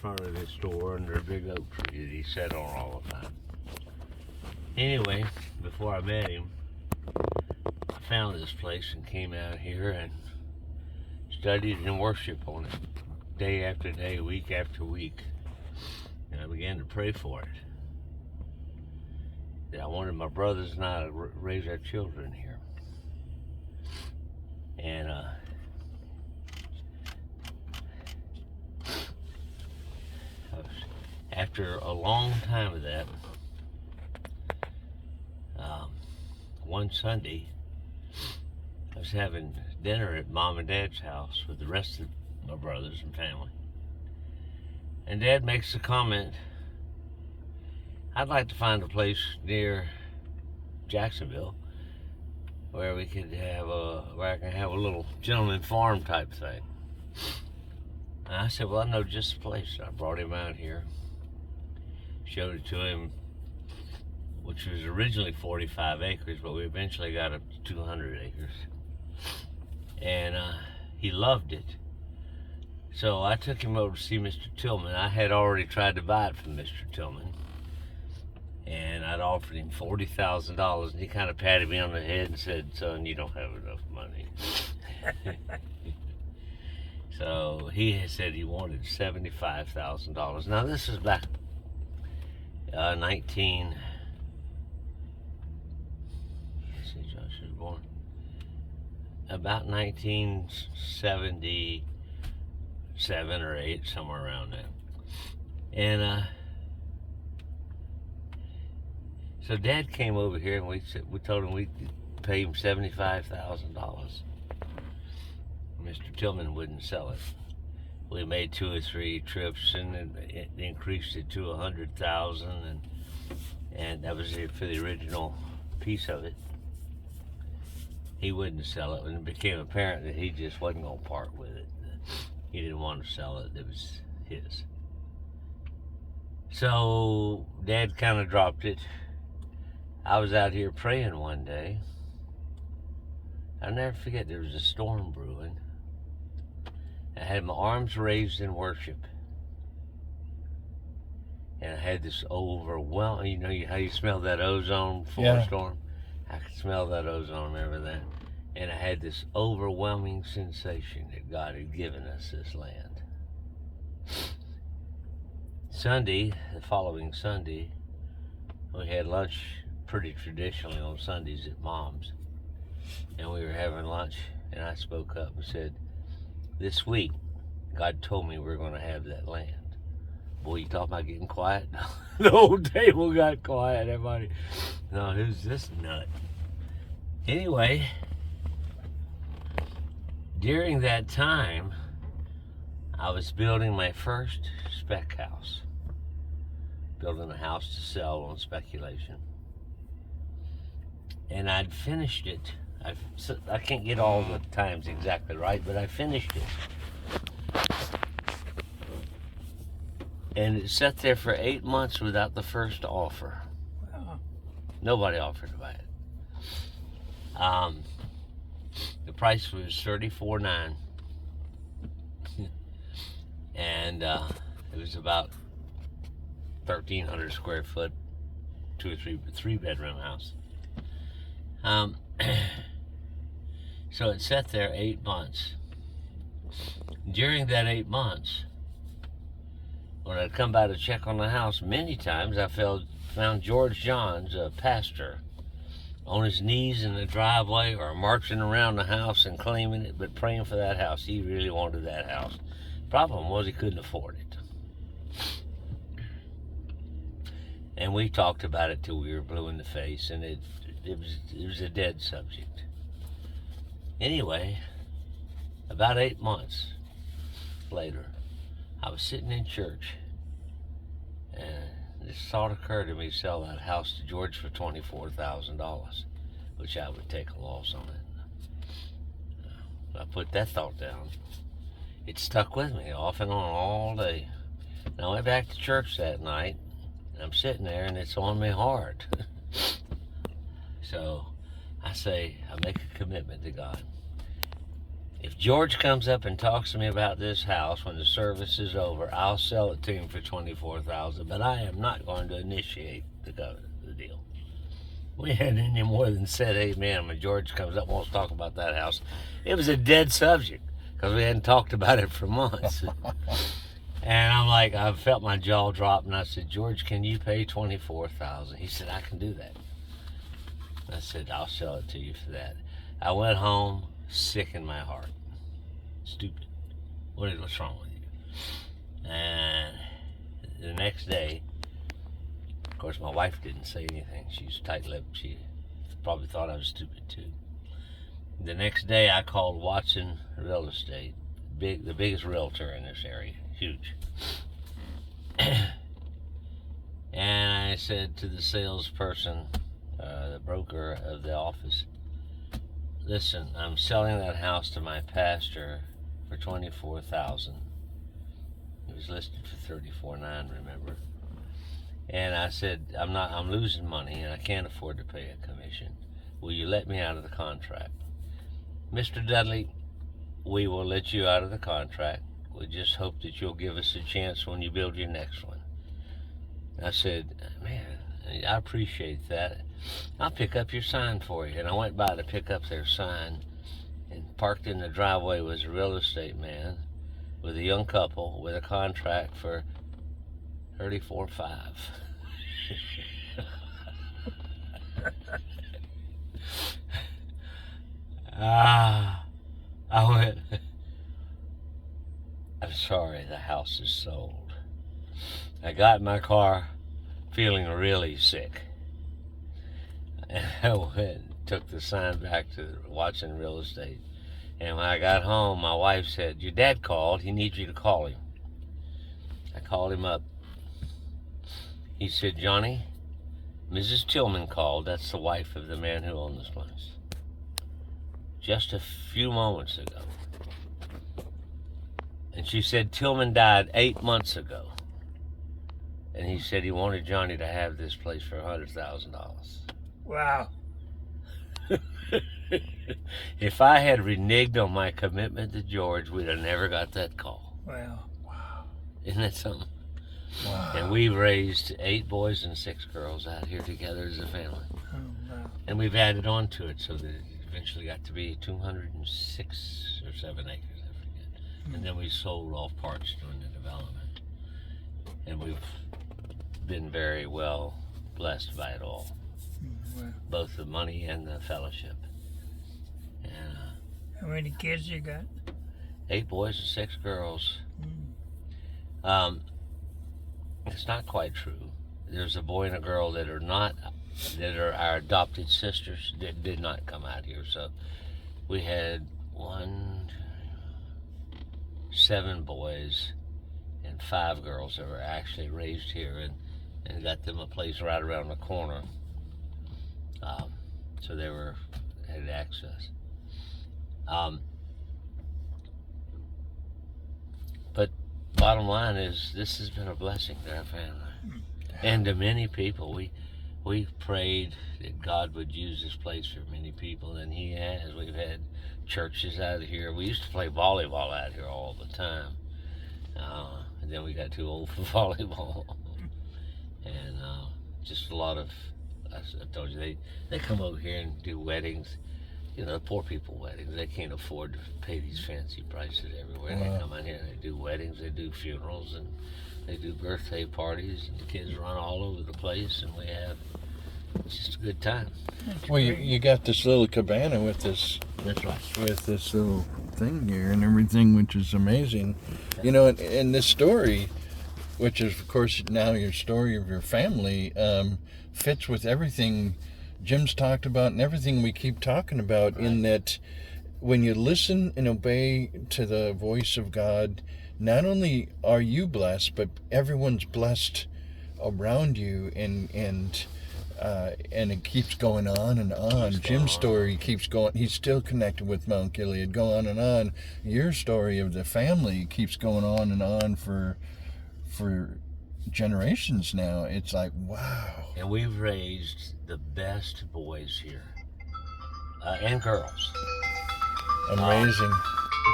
front of his store under a big oak tree that he sat on all the time. Anyway, before I met him, I found this place and came out here and studied and worshiped on it day after day, week after week. And I began to pray for it. That I wanted my brothers and I to raise our children here. And after a long time of that, one Sunday, I was having dinner at Mom and Dad's house with the rest of my brothers and family. And Dad makes the comment, I'd like to find a place near Jacksonville where we could have where I can have a little gentleman farm type thing. And I said, well, I know just the place. I brought him out here, showed it to him, which was originally 45 acres, but we eventually got up to 200 acres. And he loved it. So I took him over to see Mr. Tillman. I had already tried to buy it from Mr. Tillman. And I'd offered him $40,000, and he kind of patted me on the head and said, son, you don't have enough money. So he had said he wanted $75,000. Now this is back 19... Josh was born about 1977 or 8, somewhere around there. And so Dad came over here and we told him we'd pay him $75,000. Mr. Tillman wouldn't sell it. We made 2 or 3 trips and it increased it to 100,000, and that was it for the original piece of it. He wouldn't sell it, and it became apparent that he just wasn't going to part with it. He didn't want to sell it. It was his. So Dad kind of dropped it. I was out here praying one day. I'll never forget, there was a storm brewing. I had my arms raised in worship. And I had this overwhelming, you know how you smell that ozone before a storm? I could smell that ozone, remember that? And I had this overwhelming sensation that God had given us this land. Sunday, the following Sunday, we had lunch pretty traditionally on Sundays at Mom's. And we were having lunch, and I spoke up and said, this week, God told me we're going to have that land. Boy, you talking about getting quiet? The whole table got quiet. Everybody, no, who's this nut? Anyway, during that time, I was building my first spec house. Building a house to sell on speculation. And I'd finished it. I can't get all the times exactly right, but I finished it. And it sat there for 8 months without the first offer. Wow. Nobody offered to buy it. The price was $34,900. And it was about 1,300 square foot, 2 or 3 bedroom house. So it sat there 8 months. During that 8 months, when I'd come by to check on the house, many times I found George Johns, a pastor, on his knees in the driveway or marching around the house and claiming it, but praying for that house. He really wanted that house. Problem was he couldn't afford it. And we talked about it till we were blue in the face, and it was a dead subject. Anyway, about 8 months later, I was sitting in church, and this thought occurred to me to sell that house to George for $24,000, which I would take a loss on it. I put that thought down. It stuck with me off and on all day. And I went back to church that night, and I'm sitting there, and it's on me hard. So I make a commitment to God. if George comes up and talks to me about this house when the service is over, I'll sell it to him for $24,000, but I am not going to initiate the deal. We hadn't any more than said amen when George comes up and wants to talk about that house. It was a dead subject because we hadn't talked about it for months. And I'm like, I felt my jaw drop, and I said, George, can you pay $24,000? He said, I can do that. I said, I'll sell it to you for that. I went home, sick in my heart. Stupid. What's wrong with you? And the next day, of course, my wife didn't say anything. She's tight-lipped. She probably thought I was stupid, too. The next day, I called Watson Real Estate, the biggest realtor in this area. Huge. And I said to the salesperson, the broker of the office, listen, I'm selling that house to my pastor for $24,000. It was listed for $34,900, remember? And I said, I'm losing money and I can't afford to pay a commission. Will you let me out of the contract? Mr. Dudley, we will let you out of the contract. We just hope that you'll give us a chance when you build your next one. I said, man, I appreciate that. I'll pick up your sign for you. And I went by to pick up their sign, and parked in the driveway was a real estate man with a young couple with a contract for $34,500. I went, I'm sorry, the house is sold. I got in my car feeling really sick. And I went and took the sign back to Watson Real Estate. And when I got home, my wife said, your dad called. He needs you to call him. I called him up. He said, Johnny, Mrs. Tillman called. That's the wife of the man who owned this place. Just a few moments ago. And she said Tillman died 8 months ago. And he said he wanted Johnny to have this place for $100,000. Wow. If I had reneged on my commitment to George, we'd have never got that call. Wow. Isn't that something? Wow. And we've raised 8 boys and 6 girls out here together as a family. Oh, wow. And we've added on to it so that it eventually got to be 206 or 7 acres, I forget. And then we sold off parts during the development. And we've been very well blessed by it all. Wow. Both the money and the fellowship. And How many kids you got? 8 boys and 6 girls. Mm. It's not quite true. There's a boy and a girl that are our adopted sisters that did not come out here. So we had 7 boys and 5 girls that were actually raised here, and got them a place right around the corner. So they had access. But bottom line is, this has been a blessing to our family and to many people. We prayed that God would use this place for many people, and He has. We've had churches out of here. We used to play volleyball out here all the time, and then we got too old for volleyball. And just a lot of, I told you, they come over here and do weddings. You know, poor people weddings. They can't afford to pay these fancy prices everywhere. Wow. They come out here and they do weddings, they do funerals, and they do birthday parties, and the kids run all over the place, and it's just a good time. Well, you got this little cabana with this. That's right. With this little thing here and everything, which is amazing. You know, and this story, which is, of course, now your story of your family, fits with everything Jim's talked about and everything we keep talking about, right. In that when you listen and obey to the voice of God, not only are you blessed, but everyone's blessed around you, and it keeps going on and on. Jim's story keeps going. He's still connected with Mount Gilead. Go on and on. Your story of the family keeps going on and on for generations now. It's like, wow. And we've raised the best boys here, and girls. Amazing.